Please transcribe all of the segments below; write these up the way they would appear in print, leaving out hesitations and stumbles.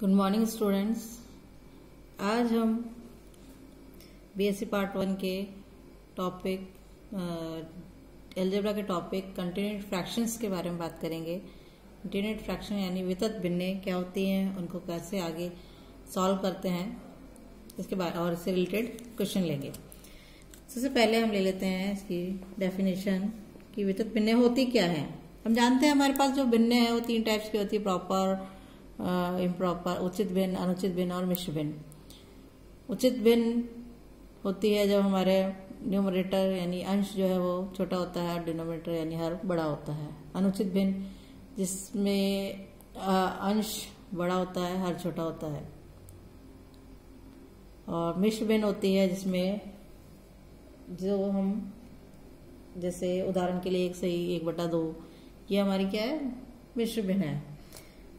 Good morning students. आज हम BSc part 1 के टॉपिक अलजेब्रा के टॉपिक कंटिन्यूड फ्रैक्शंस के बारे में बात करेंगे। कंटिन्यूड फ्रैक्शन यानी वितत भिन्नें क्या होती हैं, उनको कैसे आगे सॉल्व करते हैं, इसके बाद और इससे रिलेटेड क्वेश्चन लेंगे। सबसे पहले हम ले लेते हैं इसकी डेफिनेशन कि वितत भिन्नें होती क्या है। हम जानते हैं हमारे पास जो भिन्नें हैं वो 3 टाइप्स की होती है, प्रॉपर, इम्प्रॉपर, उचित भिन्न, अनुचित भिन्न और मिश्र भिन्न। उचित भिन्न होती है जब हमारे न्यूमरेटर यानी अंश जो है वो छोटा होता है और डिनोमिनेटर यानी हर बड़ा होता है। अनुचित भिन्न जिसमें अंश बड़ा होता है, हर छोटा होता है। और मिश्र भिन्न होती है जिसमें जो हम जैसे उदाहरण के लिए 1 सही 1/2 ये हमारी क्या है, मिश्र भिन्न है।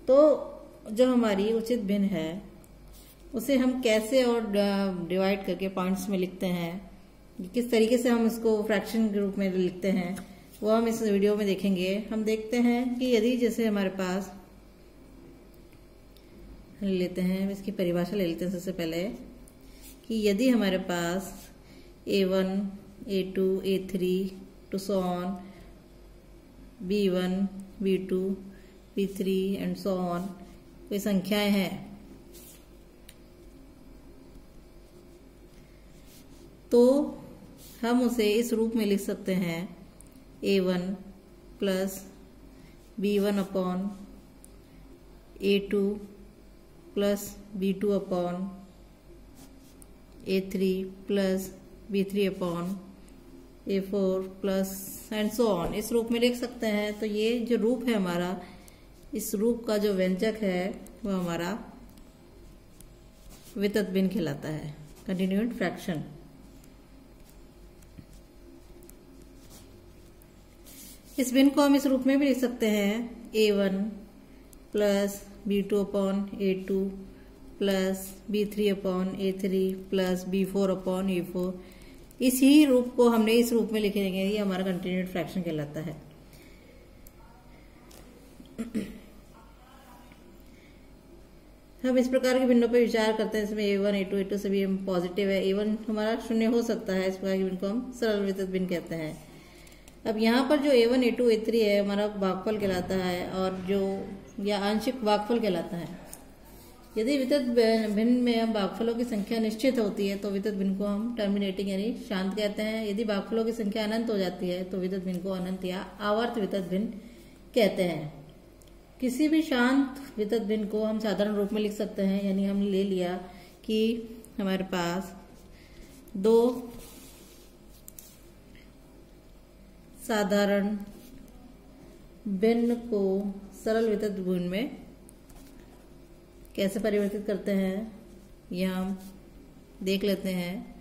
तो जो हमारी उचित भिन्न है उसे हम कैसे और डिवाइड करके पॉइंट्स में लिखते हैं, किस तरीके से हम इसको फ्रैक्शन के रूप में लिखते हैं, वो हम इस वीडियो में देखेंगे। हम देखते हैं कि यदि जैसे हमारे पास लेते हैं, इसकी परिभाषा ले लेते हैं सबसे पहले कि यदि हमारे पास A1, A2, A3 to so on, B1, B2, B3 and so on कोई संख्याएं हैं, तो हम उसे इस रूप में लिख सकते हैं A1 plus B1 upon A2 plus B2 upon A3 plus B3 upon A4 plus and so on, इस रूप में लिख सकते हैं। तो ये जो रूप है हमारा, इस रूप का जो व्यंजक है वो हमारा वितत भिन्न कहलाता है, कंटिन्यूड फ्रैक्शन। इस भिन्न को हम इस रूप में भी लिख सकते हैं A1 plus B2 upon A2 plus B3 upon A3 plus B4 upon A4। इसी रूप को हमने इस रूप में लिखेंगे, ये हमारा कंटिन्यूड फ्रैक्शन कहलाता है। हम इस प्रकार के भिन्नों पर विचार करते हैं। इसमें A1, A2, A2 सभी हम पॉजिटिव है। A1 हमारा 0 हो सकता है, इस प्रकार के भिन्न को हम सरल वितत भिन्न कहते हैं। अब यहाँ पर जो A1, A2, A3 है हमारा भागफल कहलाता है, और जो या आंशिक भागफल कहलाता है। यदि वितत भिन्न में हम भागफलों की संख्या निश्चित होती है तो वितत भिन्न को हम टर्मिनेटिंग यानी शांत कहते हैं। यदि भागफलों की संख्या अनंत हो जाती है तो वितत भिन्न को अनंत या आवर्त वितत भिन्न कहते हैं। किसी भी शांत वितत भिन्न को हम साधारण रूप में लिख सकते हैं, यानी हम ले लिया कि हमारे पास 2 साधारण भिन्न को सरल वितत भिन्न में कैसे परिवर्तित करते हैं, यह हम देख लेते हैं।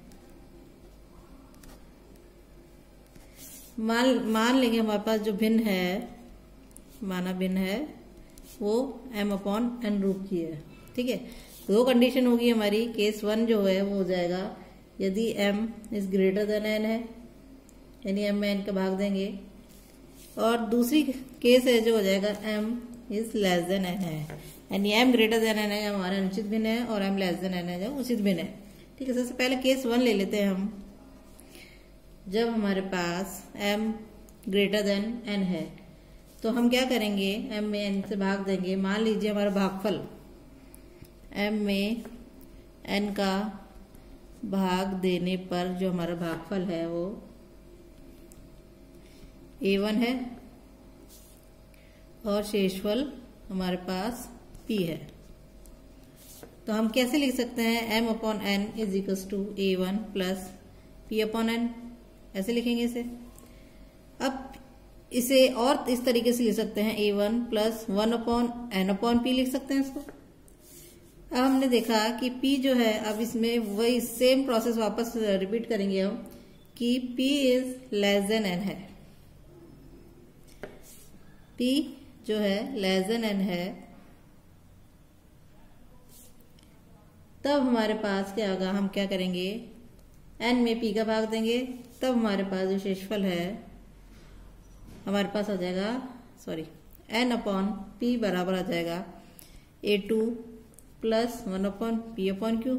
मान लेंगे हमारे पास जो भिन्न है, माना भिन्न है वो m/n रूप की है, ठीक है। 2 कंडीशन होगी हमारी। केस 1 जो है वो हो जाएगा यदि m is greater than n है, यानी m में n का भाग देंगे, और दूसरी केस है जो हो जाएगा m is less than n है, यानी m ग्रेटर देन n है हमारा अनुचित भिन्न है और m लेस देन n है जो उचित भिन्न है, ठीक है। सबसे पहले केस 1 ले लेते हैं हम। जब हमारे पास m ग्रेटर देन n है तो हम क्या करेंगे, m में n से भाग देंगे। मान लीजिए हमारा भागफल m में n का भाग देने पर जो हमारा भागफल है वो A1 है और शेषफल हमारे पास P है। तो हम कैसे लिख सकते हैं, m/n is equals to A1 plus P/n, ऐसे लिखेंगे इसे। अब इसे और इस तरीके से लिख सकते हैं, A1 प्लस 1/n/P लिख सकते हैं इसको। अब हमने देखा कि P जो है, अब इसमें वही सेम प्रोसेस वापस रिपीट करेंगे हम कि P is less than n है। P जो है लेस देन n है, तब हमारे पास क्या होगा, हम क्या करेंगे, n में P का भाग देंगे, तब हमारे पास जो शेषफल है हमारे पास आ जाएगा, n/P बराबर आ जाएगा A2 प्लस 1/p/q,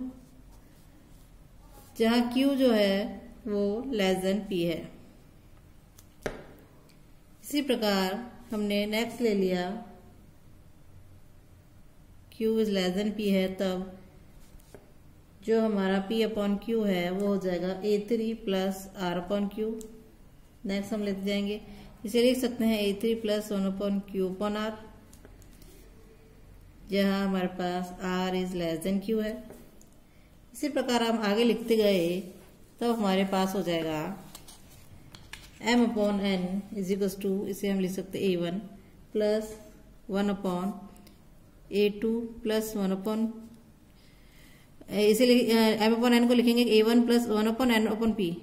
जहां q जो है वो लेस देन p है। इसी प्रकार हमने नेक्स्ट ले लिया, q is less than p है, तब जो हमारा p/q है वो हो जाएगा a3 प्लस r/q। नेक्स्ट हम लेते जाएंगे, इसे लिख सकते हैं a3 प्लस 1/q/r, जहां हमारे पास r is less than q है। इसी प्रकार हम आगे लिखते गए तो हमारे पास हो जाएगा m/n इज इक्वल टू, इसे हम लिख सकते a1 प्लस 1/a2 प्लस 1/, इसे m/n को लिखेंगे a1 प्लस 1/n/p,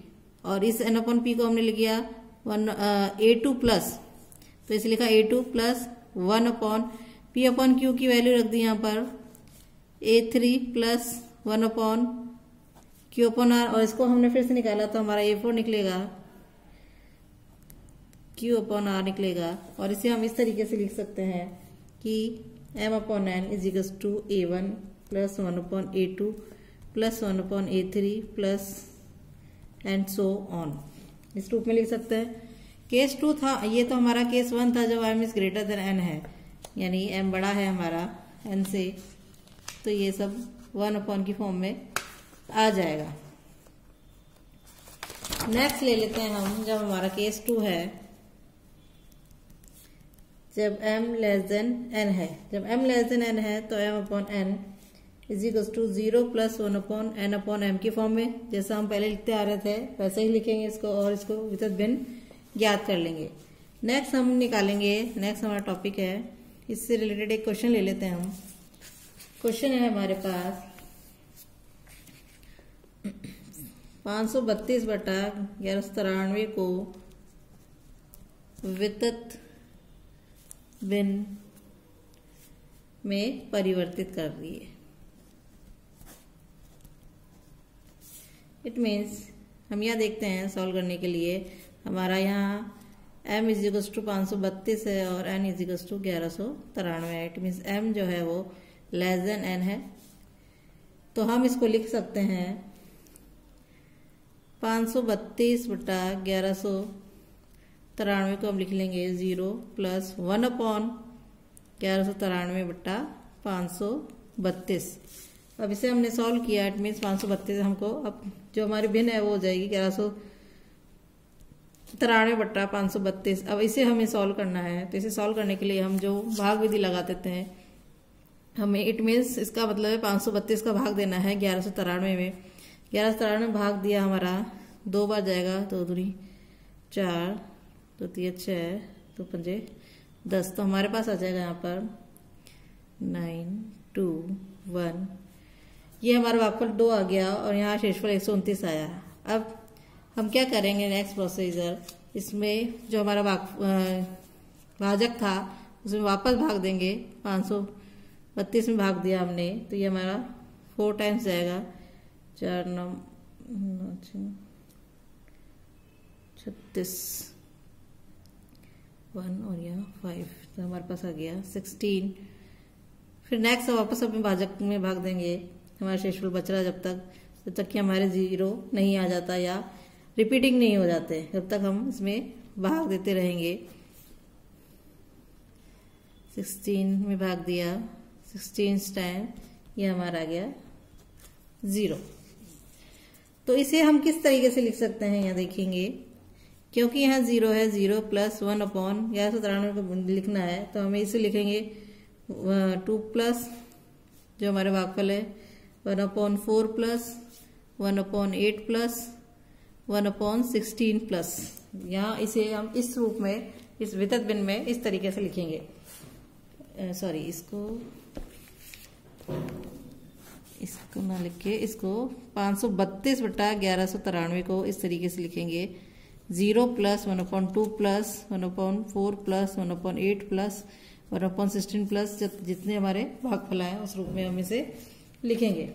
और इस n/p को हमने लिख दिया a2 प्लस, तो इसे लिखा a2 प्लस 1/p/q की वैल्यू रख दी यहाँ पर a3 प्लस 1/q/r, और इसको हमने फिर से निकाला तो हमारा a4 निकलेगा, q/r निकलेगा। और इसे हम इस तरीके से लिख सकते हैं कि m/n is equal to a1 plus 1/a2 plus 1/a3 plus and so on, इस रूप में लिख सकते हैं। केस 2 था, ये तो हमारा केस 1 था जब m is greater than n है, यानी m बड़ा है हमारा n से, तो ये सब 1/, की फॉर्म में आ जाएगा। नेक्स्ट ले लेते हैं हम, जब हमारा केस 2 है, जब m लेस देन n है, जब m लेस देन n है तो m/n is equal to 0 plus 1/n/m की फॉर्म में, जैसा हम पहले लिखते आ रहे थे वैसे ही लिखेंगे इसको, और इसको वितत भिन्न ज्ञात कर लेंगे। नेक्स्ट हम निकालेंगे, नेक्स्ट हमारा टॉपिक है, इससे रिलेटेड एक क्वेश्चन ले लेते हैं हम। क्वेश्चन है हमारे पास 532/1193 को वितत भिन्न में परिवर्तित कर दिए। इट मीन्स हम यहाँ देखते हैं सॉल्व करने के लिए, हमारा यहाँ m इज इक्वल टू 532 है और n इज इक्वल टू 1193 है। इट मीन्स m जो है वो लेस देन n है, तो हम इसको लिख सकते हैं 532/1193 को हम लिख लेंगे 0 प्लस 1/1193/532। अब इसे हमने सॉल्व किया, इट मीन्स 532 हमको, अब जो हमारी भिन्न है वो हो जाएगी 1193/532। अब इसे हमें सॉल्व करना है, तो इसे सॉल्व करने के लिए हम जो भाग विधि लगा देते हैं, हमें इट मीन्स इसका मतलब है 532 का भाग देना है 1193 में। 1193 में भाग दिया हमारा 2 बार जाएगा, 2 दूनी 4, 2 3 6, 2 5 10, तो हमारे पास आ जाएगा यहाँ पर 9 2 1, ये हमारा भागफल 2 आ गया और यहाँ शेषफल 129 आया। अब हम क्या करेंगे, नेक्स्ट प्रोसीजर, इसमें जो हमारा भाजक था उसमें वापस भाग देंगे। 532 में भाग दिया हमने, तो ये हमारा 4 टाइम्स जाएगा, 4 9 36 1 और यहाँ 5, तो हमारे पास आ गया 16। फिर नेक्स्ट वापस अपने भाजक में भाग देंगे, हमारा शेषफल बच रहा जब तक कि हमारे 0 नहीं आ जाता या रिपीटिंग नहीं हो जाते, जब तक हम इसमें भाग देते रहेंगे। 16 में भाग दिया, 16 टाइम, ये हमारा आ गया 0। तो इसे हम किस तरीके से लिख सकते हैं, यहाँ देखेंगे, क्योंकि यहाँ 0 है, 0 प्लस 1/1193 को लिखना है, तो हमें इसे लिखेंगे 2 प्लस जो हमारे भागफल है 1/4 प्लस 1/8 प्लस 1/16 प्लस। यहाँ इसे हम इस रूप में, इस वितत भिन्न में इस तरीके से लिखेंगे। सॉरी, इसको ना लिख के इसको 532/1193 को इस तरीके से लिखेंगे 0 plus 1/2 plus 1/4 plus 1/8 plus 1/16 plus जितने हमारे भागफल आए उस रूप में हम इसे लिखेंगे।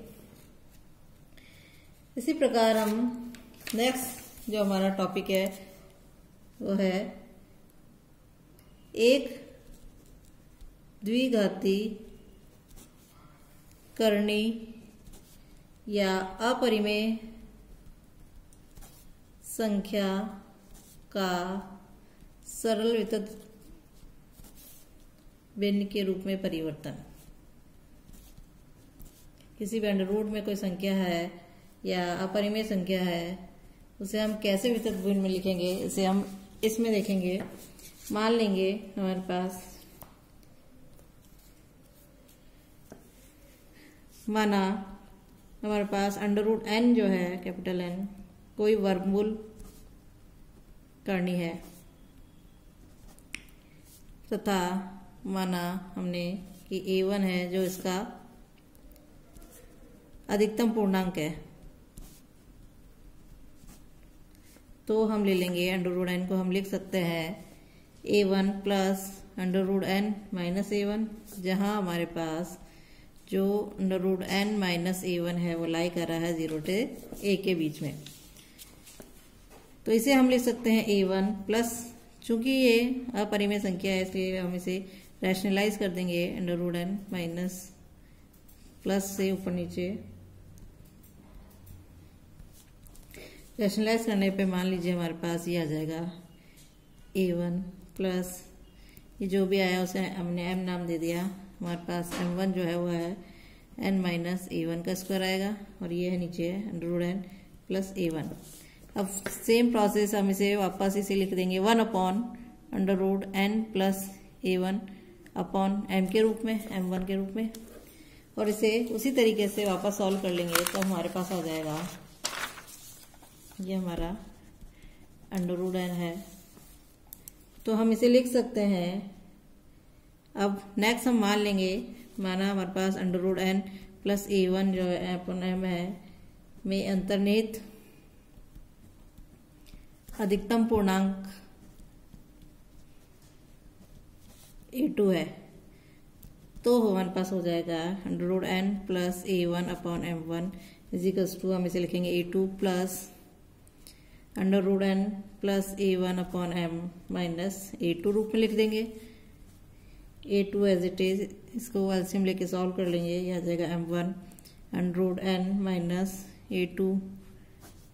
इसी प्रकार हम नेक्स्ट जो हमारा टॉपिक है वो है एक द्विघाती करनी या अपरिमेय संख्या का सरल वितत भिन्न के रूप में परिवर्तन। किसी भी अंडर रूट में कोई संख्या है या अपरिमेय संख्या है, उसे हम कैसे वितत भिन्न में लिखेंगे, इसे हम इसमें देखेंगे। मान लेंगे हमारे पास, माना हमारे पास अंडर रूट n जो है, कैपिटल N, कोई वर्गमूल करनी है, तथा माना हमने कि a1 है जो इसका अधिकतम पूर्णांक है, तो हम ले लेंगे अंडर रूट n को हम लिख सकते हैं a1 plus under root n minus a1, जहां हमारे पास जो under root n minus a1 है वो लाई कर रहा है 0 से a के बीच में। तो इसे हम लिख सकते हैं a1 प्लस, चूंकि ये अपरिमेय संख्या है इसलिए हम इसे रैशनलाइज कर देंगे under root n minus plus से ऊपर नीचे। रैशनलाइज करने पे मान लीजिए हमारे पास ये आ जाएगा a1 प्लस, ये जो भी आया उसे हमने m नाम दे दिया, हमारे पास m1 जो है वो है n माइनस a1 का स्क्वायर आएगा, और ये है नीचे under root n plus a1। अब सेम प्रोसेस हम इसे वापस इसे लिख देंगे 1 upon under root n plus a1 upon m के रूप में, m1 के रूप में, और इसे उसी तरीके से वापस सॉल्व कर लेंगे तो हमारे पास आ जाएगा, ये हमारा अंडर रूट n है, तो हम इसे लिख सकते हैं। अब नेक्स्ट हम मान लेंगे, माना हमारे पास under root n plus a1 जो है अपॉन m है में अंतर्निहित अधिकतम पूर्णांक a2 है, तो हमारे पास हो जाएगा under root n plus a1 upon m1 is equals to, हम इसे लिखेंगे a2 plus under root n plus a1 upon m minus a2 रूप में लिख देंगे। a2 एज इट इज, इसको एलसीएम लेके सॉल्व कर लेंगे, यह आ जाएगा m1 under root n minus a2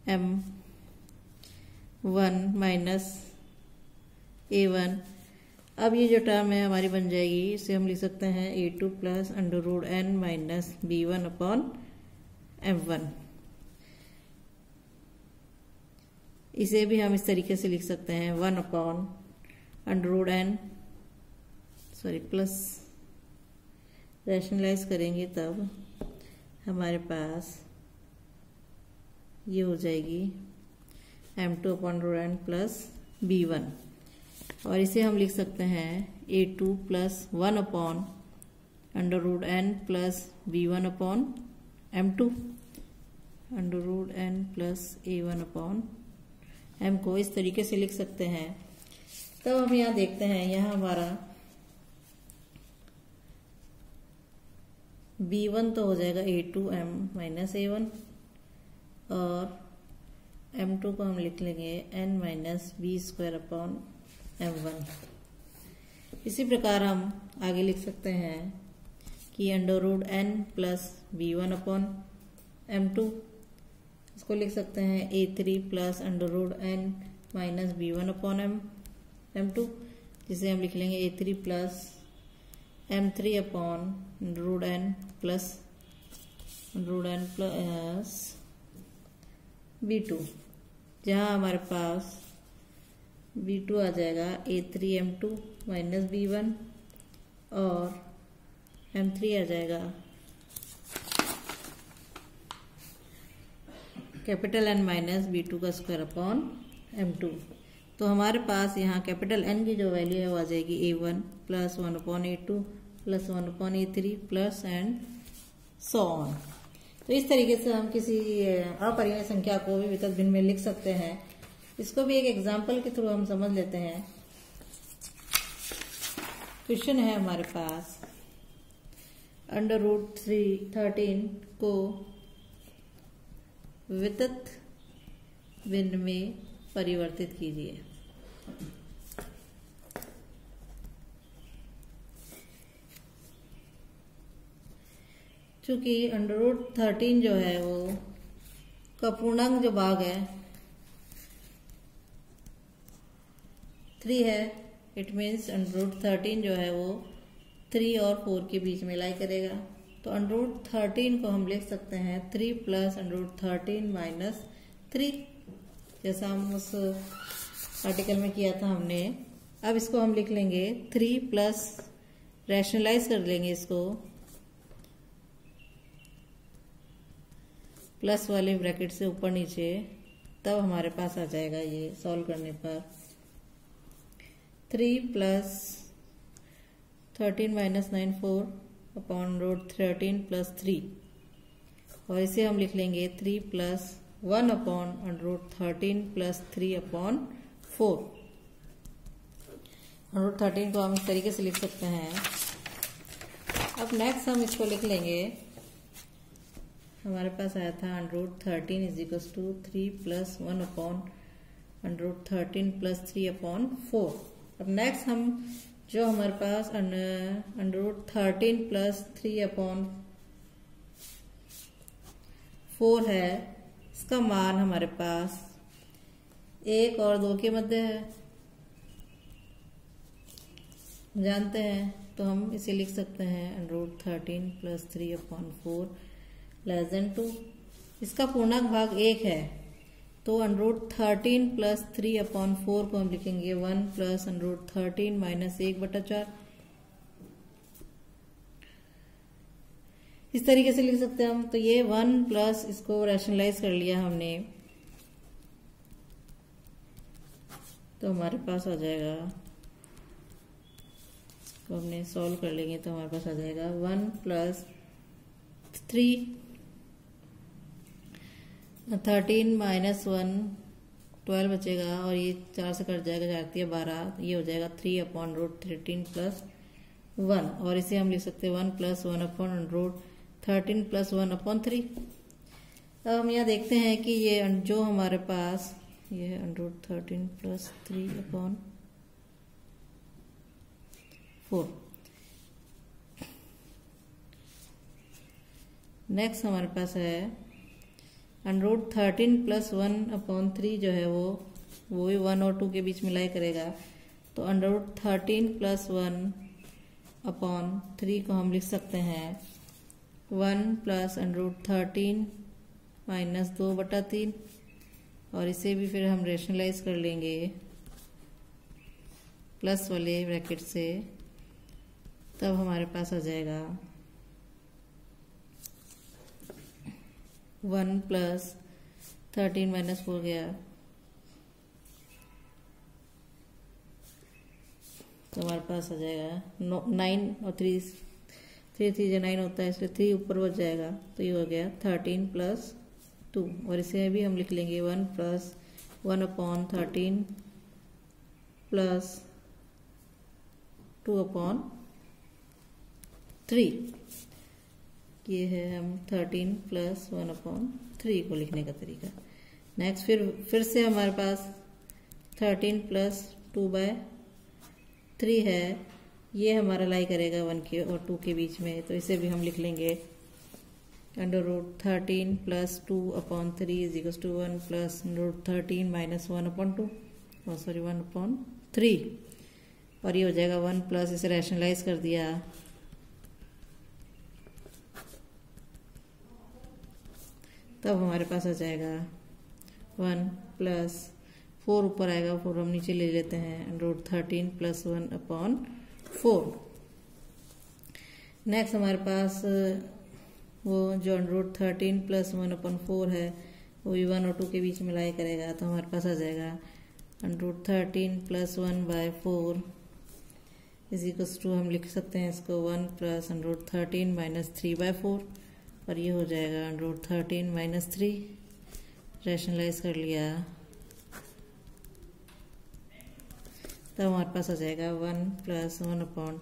m1 minus a1। अब ये जो टर्म है हमारी बन जाएगी, इसे हम लिख सकते हैं a2 plus under root n minus b1 upon m1। इसे भी हम इस तरीके से लिख सकते हैं 1 upon under root n, sorry plus, rationalise करेंगे तब हमारे पास ये हो जाएगी m2 upon root n plus b1, और इसे हम लिख सकते हैं a2 plus 1 upon under root n plus b1 upon m2, under root n plus a1 upon m को इस तरीके से लिख सकते हैं। तब हम यहाँ देखते हैं, यहाँ हमारा b1 तो हो जाएगा a2 m माइनस a1, और m2 को हम लिख लेंगे n minus b square upon m1। इसी प्रकार हम आगे लिख सकते हैं कि under root n plus b1 upon m2, इसको लिख सकते हैं a3 plus under root n minus b1 upon m2, जिसे हम लिख लेंगे a3 plus m3 upon under root n plus b2, जहाँ हमारे पास b2 आ जाएगा a3 m2 माइनस b1, और m3 आ जाएगा कैपिटल N माइनस b2 का स्क्वायर अपॉन m2। तो हमारे पास यहाँ कैपिटल N की जो वैल्यू है वो आ जाएगी a1 plus 1 upon a2 plus 1 upon a3 plus and so on. तो इस तरीके से हम किसी अपरिमेय संख्या को भी वितत भिन्न में लिख सकते हैं। इसको भी एक एग्जाम्पल के थ्रू हम समझ लेते हैं। क्वेश्चन है हमारे पास, अंडर रूट 13 को वितत भिन्न में परिवर्तित कीजिए। चूंकि √13 जो है वो का पूर्णांक जो भाग है 3 है, इट मीन्स √13 जो है वो 3 और 4 के बीच में लाई करेगा। तो √13 को हम लिख सकते हैं 3 प्लस √13 माइनस 3, जैसा हम उस आर्टिकल में किया था हमने। अब इसको हम लिख लेंगे 3 प्लस, रैशनलाइज कर लेंगे इसको, प्लस वाले ब्रैकेट से ऊपर नीचे, तब हमारे पास आ जाएगा ये सॉल्व करने पर 3 प्लस 13 माइनस 9 4 अपॉन √13 प्लस 3, और इसे हम लिख लेंगे 3 प्लस 1 अपॉन √13 प्लस 3 अपॉन 4। √13 को हम इस तरीके से लिख सकते हैं। अब नेक्स्ट हम इसको लिख लेंगे, हमारे पास आया था √13 is equal to 3 plus 1 upon √13 plus 3 upon 4। अब नेक्स्ट हम जो हमारे पास √13 प्लस 3 अपॉन 4 है, इसका मान हमारे पास 1 और 2 के मध्य है, जानते हैं, तो हम इसे लिख सकते हैं √13 प्लस 3 अपॉन 4 लेस देन 2। इसका पूर्णांक भाग 1 है, तो √13 प्लस 3 अपॉन 4 को हम लिखेंगे 1 प्लस √13 माइनस 1/4। इस तरीके से लिख सकते हैं हम। तो ये 1 प्लस, इसको रैशनलाइज कर लिया हमने, तो हमारे पास आ जाएगा, इसको हमने सॉल्व कर लेंगे तो हमारे पास आ जाएगा 1 प्लस 3 13 माइनस 1 12 बचेगा, और ये 4 से कट जाएगा, 4 12, ये हो जाएगा 3 अपॉन √13 प्लस 1, और इसे हम लिख सकते हैं 1 प्लस 1 अपॉन √13 प्लस 1 अपॉन 3। अब हम यहाँ देखते हैं कि ये जो हमारे पास ये है √13 प्लस 3 अपॉन 4। नेक्स्ट हमारे पास है √13 प्लस 1 अपॉन 3 जो है वो भी 1 और 2 के बीच में लाई करेगा। तो √13 प्लस 1 अपॉन 3 को हम लिख सकते हैं 1 प्लस √13 माइनस 2/3, और इसे भी फिर हम रेशनलाइज कर लेंगे प्लस वाले ब्रैकेट से, तब हमारे पास आ जाएगा 1 प्लस 13 माइनस 4 गया, तो हमारे पास आ जाएगा 9 और 3 3 9 होता है, इसलिए 3 ऊपर बच जाएगा, तो ये हो गया 13 प्लस 2, और इसे भी हम लिख लेंगे 1 प्लस 1 अपॉन 13 प्लस 2 अपॉन 3। ये है हम 13 प्लस 1 अपॉन 3 को लिखने का तरीका। नेक्स्ट फिर से हमारे पास 13 प्लस 2/3 है, ये हमारा लाई करेगा 1 के और 2 के बीच में, तो इसे भी हम लिख लेंगे √13 plus 2 upon 3 is equal to 1 plus √13 minus 1 upon 2, 1 upon 3, और ये हो जाएगा 1 प्लस, इसे रैशनलाइज कर दिया, तब हमारे पास आ जाएगा 1 प्लस 4 ऊपर आएगा, 4 हम नीचे ले लेते हैं, √13 प्लस 1 अपॉन 4। नेक्स्ट हमारे पास वो जो √13 प्लस 1 अपॉन 4 है, वो भी 1 और 2 के बीच में लाई करेगा, तो हमारे पास आ जाएगा √13 प्लस 1/4 इज इक्वल टू, हम लिख सकते हैं इसको 1 प्लस √13 माइनस 3/4, और ये हो जाएगा √13 माइनस 3, रैशनलाइज कर लिया, तब हमारे पास आ जाएगा 1 plus 1 upon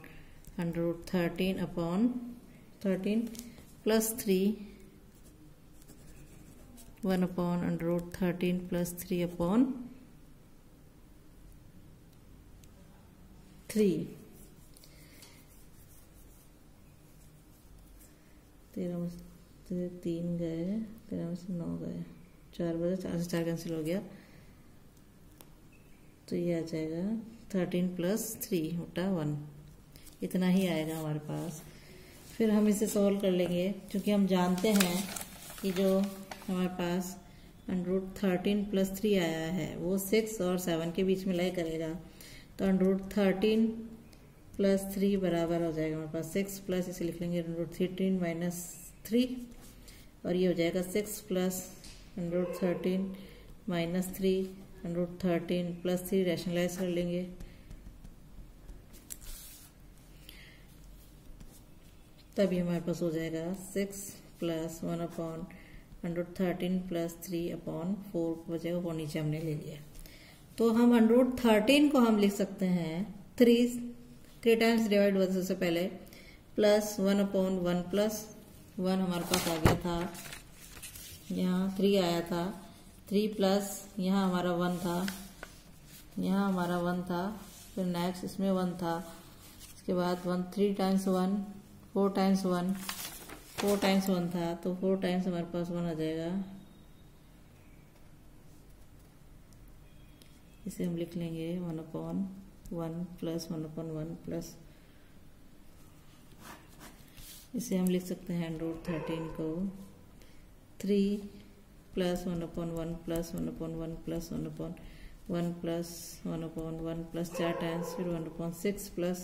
√13 upon 13 plus 3, 1 upon √13 plus 3 upon 3। 13 में से 3 गए, 13 में से 9 गए, 4 बजे 4 से 4 कैंसिल हो गया, तो ये आ जाएगा 13 + 3 बटा 1, इतना ही आएगा हमारे पास। फिर हम इसे सॉल्व कर लेंगे, क्योंकि हम जानते हैं कि जो हमारे पास √13 + 3 आया है वो 6 और 7 के बीच में लाई करेगा, तो √13 + 3 बराबर हो जाएगा हमारे पास 6 प्लस, इसे लिख लेंगे √13 - 3, और ये हो जाएगा 6 + √13 - 3, √13 + 3 रैशनलाइज कर लेंगे, तभी हमारे पास हो जाएगा 6 + 1/√13 + 3/4 बचेगा, वो नीचे हमने ले लिया। तो हम √13 को हम लिख सकते हैं 3 टाइम्स डिवाइड हुआ सबसे पहले, प्लस 1/1 + 1 हमारे पास आ गया था, यहाँ 3 आया था, 3 प्लस यहाँ हमारा 1 था, यहाँ हमारा 1 था, फिर नेक्स्ट इसमें 1 था, इसके बाद 1 3 टाइम्स 1 4 टाइम्स 1 4 टाइम्स 1 था, तो 4 टाइम्स हमारे पास 1 आ जाएगा, इसे हम लिख लेंगे 1/1 प्लस 1/1 प्लस, इसे हम लिख सकते हैं √13 को 3 + 1/1 plus 1/1 plus 1/1 plus 1/1 plus 4 times, फिर 1/6 प्लस,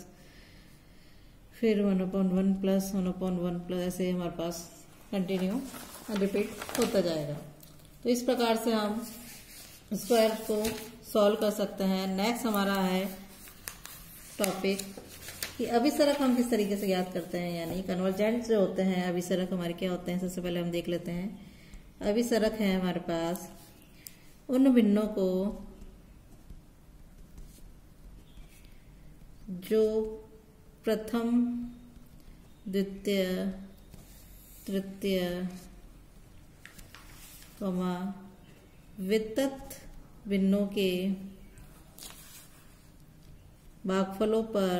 फिर 1/1 प्लस 1/1 प्लस, ऐसे हमारे पास कंटिन्यू रिपीट होता जाएगा। तो इस प्रकार से हम स्क्वायर को सॉल्व कर सकते हैं। नेक्स्ट हमारा है टॉपिक कि अभिसरक हम किस तरीके से ज्ञात करते हैं, यानी कन्वर्जेंट जो होते हैं अभिसरक हमारे क्या होते हैं। सबसे पहले हम देख लेते हैं। अभिसरक है हमारे पास उन भिन्नों को जो प्रथम, द्वितीय, तृतीय, वितत भिन्नों के भागफलों पर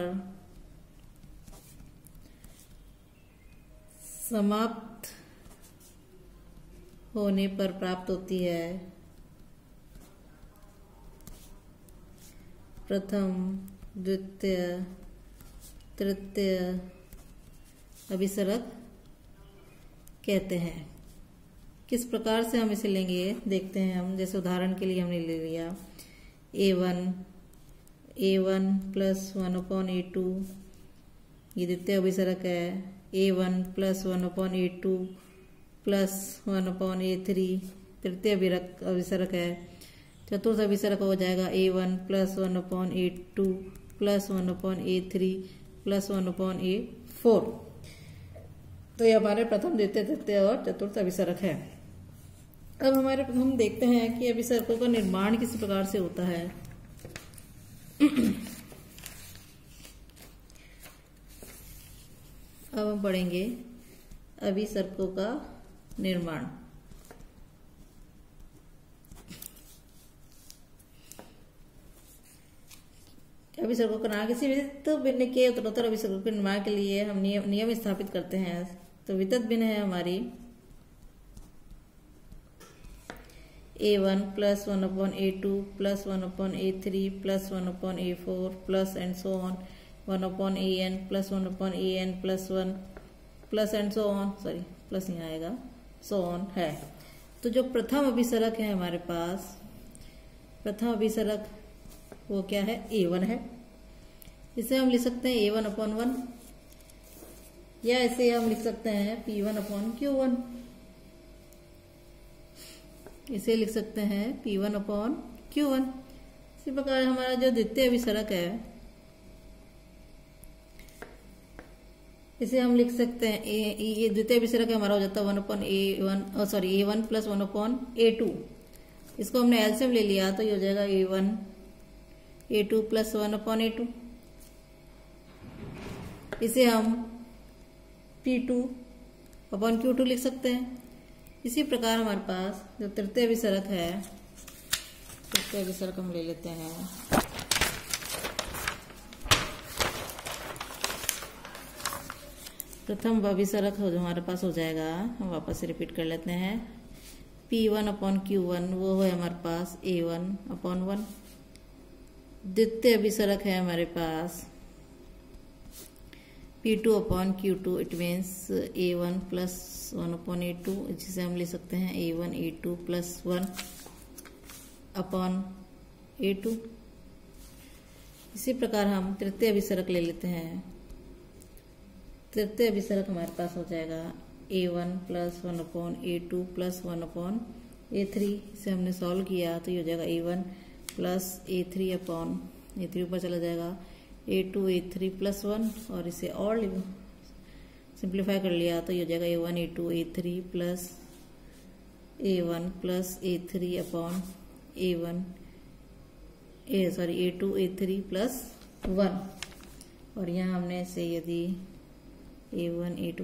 समाप्त होने पर प्राप्त होती है। प्रथम, द्वितीय, तृतीय अभिसरक कहते हैं। किस प्रकार से हम इसे लेंगे देखते हैं हम। जैसे उदाहरण के लिए हमने ले लिया a1 प्लस 1/a2, ये द्वितीय अभिसरक है। a1 plus 1/a2 plus 1/a3 तृतीय अभिसरक है। चतुर्थ अभिसरक हो जाएगा a1 plus 1/a2 plus 1/a3 plus 1/a4। तो ये हमारे प्रथम, द्वितीय, तृतीय और चतुर्थ अभिसरक है। अब हम देखते हैं कि अभिसरकों का निर्माण किस प्रकार से होता है। अब हम पढ़ेंगे अभिसरकों का निर्माण। अभिसरकों का निर्माण किसी वितत भिन्न के उत्तरोत्तर अभिसरकों के निर्माण के लिए हम नियम स्थापित करते हैं। तो वितत भिन्न है हमारी a1 plus 1/a2 plus 1/a3 plus 1/a4 plus and so on 1/an plus 1/an plus 1 plus and so on, sorry plus नहीं आएगा, सो ऑन है। तो जो प्रथम अभिसरक है हमारे पास, प्रथम अभिसरक वो क्या है, a1 है। इसे हम लिख सकते हैं a1/1 या इसे हम लिख सकते हैं p1/q1। इसे लिख सकते हैं p1/q1। इसी प्रकार हमारा जो द्वितीय अभिसरक है इसे हम लिख सकते हैं ये द्वितीय अभिसरक हमारा हो जाता है 1/a1 प्लस 1/a2। इसको हमने एलसीएम ले लिया तो ये हो जाएगा a1 प्लस 1/a2। इसे हम p2/q2 लिख सकते हैं। इसी प्रकार हमारे पास जो तृतीय अभिसरक है, तृतीय अभिसरक हम ले लेते हैं। प्रथम अभिसरक जो हमारे पास हो जाएगा, हम वापस से रिपीट कर लेते हैं। P1 अपॉन Q1 वो है हमारे पास A1 अपॉन 1। द्वितीय अभिसरक है हमारे पास P2 upon Q2, it means A1 plus 1 upon A2, जिसे हम ले सकते हैं A1 A2 plus 1 upon A2। इसी प्रकार हम तृतीय अभिसरक ले लेते हैं। तृतीय अभिसरक हमारे पास हो जाएगा A1 plus 1 upon A2 plus 1 upon A3। इसे हमने सॉल्व किया तो ये हो जाएगा A1 plus A3 upon A3 ऊपर चला जाएगा A2 A3 प्लस 1, और इसे और सिंप्लीफाई कर लिया तो ये हो जाएगा A1 A2 A3 plus A1 plus A3 upon A2 A3 plus 1। और यहाँ हमने इसे यदि A1 A2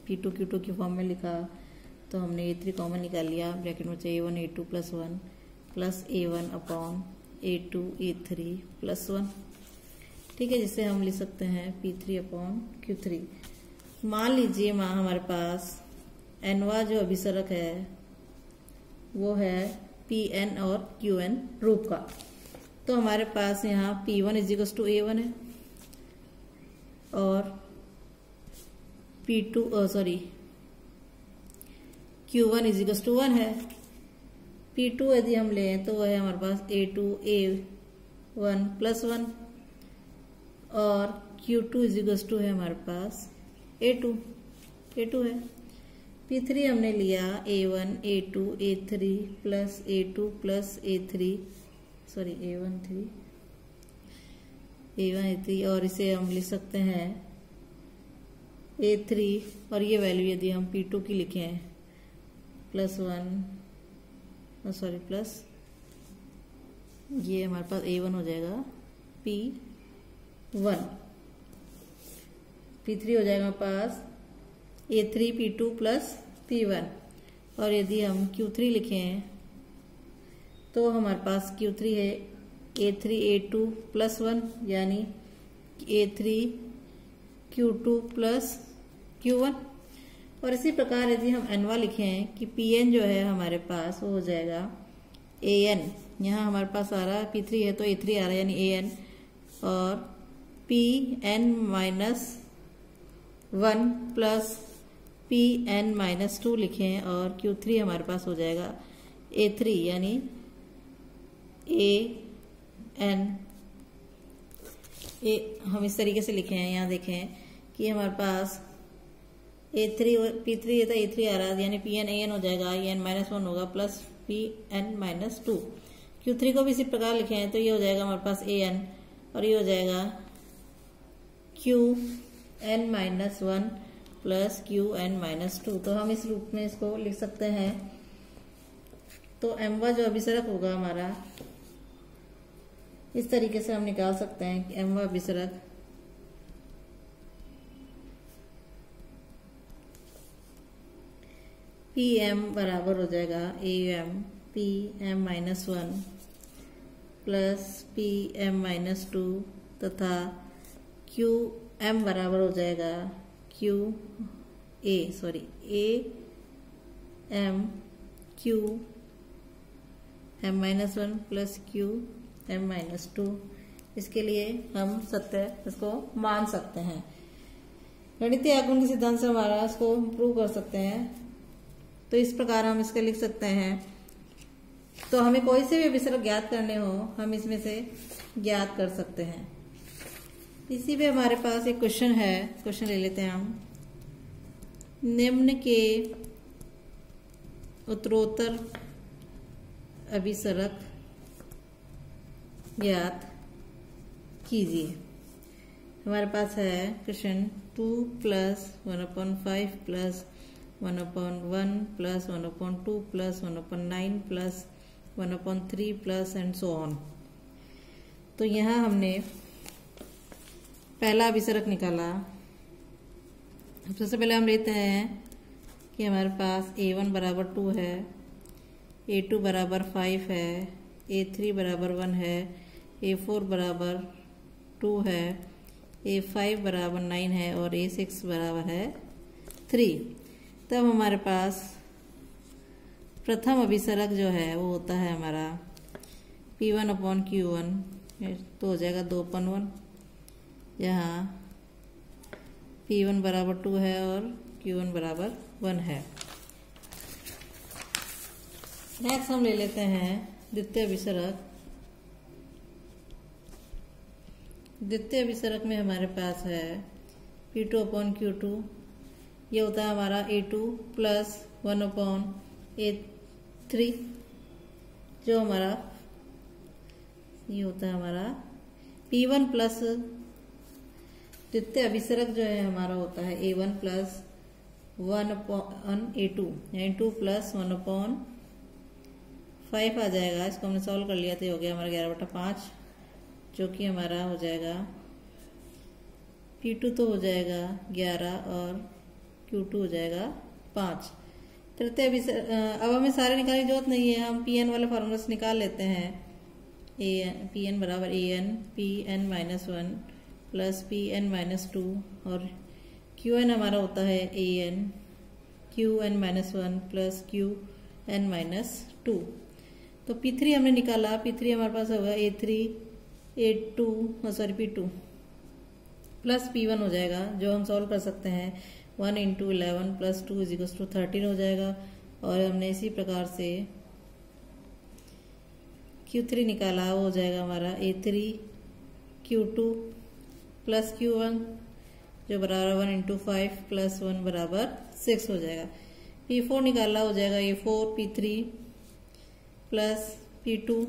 P2 Q2 की फॉर्म में लिखा तो हमने A3 कॉमन निकाल लिया, ब्रैकेट में A1 A2 plus 1 plus A1 upon A2 A3 plus 1। ठीक है, जिसे हम लिख सकते हैं P3 अपॉन Q3। मान लीजिए हमारे पास nवा जो अभिसरक है वो है Pn और Qn रूप का। तो हमारे पास यहाँ P1 इजिकल्स टू A1 है और Q1 इजिकल्स टू 1 है। P2 यदि हम लें तो वह है हमारे पास A2 A1 प्लस 1 और Q2 इजिकल्स टू है हमारे पास A2 है। P3 हमने लिया A1 A2 A3 plus A2 plus A1 A3 और इसे हम लिख सकते हैं A3, और ये वैल्यू यदि हम P2 की लिखें प्लस ये हमारे पास A1 हो जाएगा P1। P3 हो जाएगा हमारे पास A3 P2 प्लस P1, और यदि हम Q3 लिखें तो हमारे पास Q3 है A3 A2 प्लस 1 यानी A3 Q2 प्लस Q1। और इसी प्रकार यदि हम nवा लिखें कि Pn जो है हमारे पास वो हो जाएगा An। यहाँ हमारे पास आ रहा है P3 है तो A3 आ रहा है यानी An, और Pn minus 1 plus Pn minus 2 लिखें और Q3 हमारे पास हो जाएगा A3 यानी An। हम इस तरीके से लिखे हैं, यहाँ देखें कि हमारे पास P3 है तो A3 आ रहा है यानी Pn An हो जाएगा, An माइनस 1 होगा प्लस Pn माइनस 2। Q3 को भी इसी प्रकार लिखे हैं तो ये हो जाएगा हमारे पास An, और ये हो जाएगा Qn minus 1 plus Qn minus 2। तो हम इस रूप में इसको लिख सकते हैं। तो mवा जो अभिसरक होगा हमारा इस तरीके से हम निकाल सकते हैं कि mवा अभिसरक Pm बराबर हो जाएगा Am Pm minus 1 plus Pm minus 2 तथा Qm बराबर हो जाएगा Am Qm minus 1 plus Qm minus 2। इसके लिए हम इसको मान सकते हैं। गणितीय आगमन के सिद्धांत से हमारा इसको प्रूव कर सकते हैं। तो इस प्रकार हम इसके लिख सकते हैं। तो हमें कोई से भी अभिसरक ज्ञात करने हो हम इसमें से ज्ञात कर सकते हैं। इसी पे हमारे पास एक क्वेश्चन है, क्वेश्चन ले लेते हैं हम। निम्न के उत्तरोत्तर अभिसरक ज्ञात कीजिए। हमारे पास है question 2 plus 1/5 plus 1/1 plus 1/2 plus 1/9 plus 1/3 plus and so on. तो यहाँ हमने पहला अभिसरक निकाला। सबसे पहले हम लेते हैं कि हमारे पास A1 बराबर 2 है, A2 बराबर 5 है, A3 बराबर 1 है, A4 बराबर 2 है, A5 बराबर 9 है और A6 बराबर है 3। तब हमारे पास प्रथम अभिसरक जो है वो होता है हमारा P1 अपॉन Q1, तो हो जाएगा 2/1, यहाँ P1 बराबर 2 है और Q1 बराबर 1 है। नेक्स्ट हम ले लेते हैं द्वितीय अभिसरक। द्वितीय अभिसरक में हमारे पास है P2 अपॉन Q2, ये होता है हमारा A2 प्लस 1 अपॉन A3, जो हमारा ये होता है हमारा P1 प्लस द्वितीय अभिसरक जो है हमारा होता है A1 प्लस 1 अपॉन A2, यानी 2 प्लस 1 अपॉन 5 आ जाएगा। इसको हमने सॉल्व कर लिया तो हो गया हमारा 11/5, जो कि हमारा हो जाएगा P2 तो हो जाएगा 11 और Q2 हो जाएगा 5। तृतीय अभिसरक अब हमें सारे निकालने की जरूरत नहीं है, हम Pn वाले फॉर्मूला से निकाल लेते हैं। Pn बराबर An Pn minus 1 plus Pn minus 2 और Qn हमारा होता है An Qn minus 1 plus Qn minus 2। तो P3 हमने निकाला, P3 हमारे पास होगा P2 प्लस P1 हो जाएगा, जो हम सॉल्व कर सकते हैं। 1 इंटू 11 प्लस 2 = 13 हो जाएगा। और हमने इसी प्रकार से Q3 निकाला, वो हो जाएगा हमारा A3 Q2 प्लस Q1, जो बराबर 1 इंटू 5 प्लस 1 बराबर 6 हो जाएगा। P4 निकाला, हो जाएगा A4 P3 plus P2,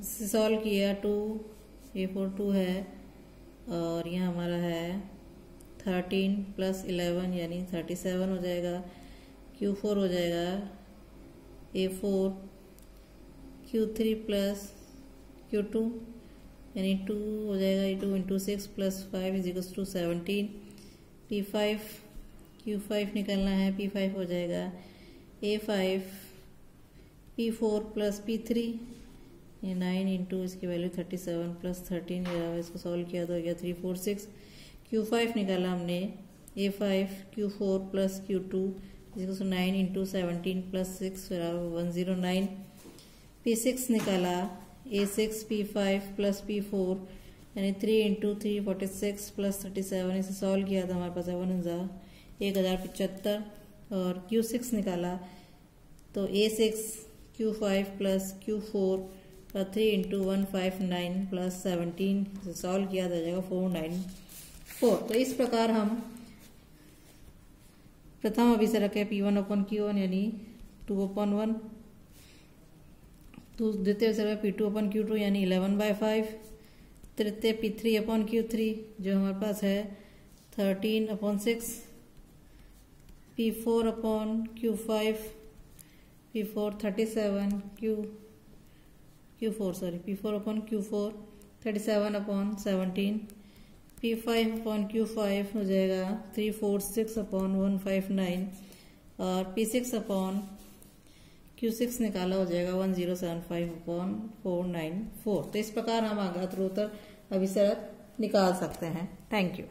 solve किया 2 A4 2 है और यहाँ हमारा है 13 प्लस 11 यानी 37 हो जाएगा। Q4 हो जाएगा A4 Q3 प्लस Q2 यानी 2 हो जाएगा 2 इंटू 6 प्लस 5 = 17। P5 Q5 निकलना है, P5 हो जाएगा A5 P4 प्लस P3, ये 9 इंटू इसकी वैल्यू 37 प्लस 13, इसको सॉल्व किया तो हो गया 346। Q5 निकाला हमने A5 Q4 plus Q2 = 9 into 17 plus 6 बराबर 109। P6 निकाला A6 P5 प्लस P4 यानी 3 इंटू 3 46 प्लस 37, इसे सॉल्व किया था हमारे पास 1075। और Q6 निकाला तो A6 Q5 प्लस Q4 और 3 इंटू 159 प्लस 17, इसे सॉल्व किया तो जाएगा 494। तो इस प्रकार हम प्रथम अभिसरक है P1 अपॉन Q1 यानी 2/1, द्वितीय अभिसरक P2 अपॉन Q2 यानी 11/5, तृतीय P3 अपॉन Q3 जो हमारे पास है 13/6, P4 upon Q5 P4 37 P4 upon Q4 37/17, P5 upon Q5 हो जाएगा 346/159 और P6 अपॉन Q6 निकाला हो जाएगा 1075/494। तो इस प्रकार हम आघात रोतर अभिसरक निकाल सकते हैं। Thank you.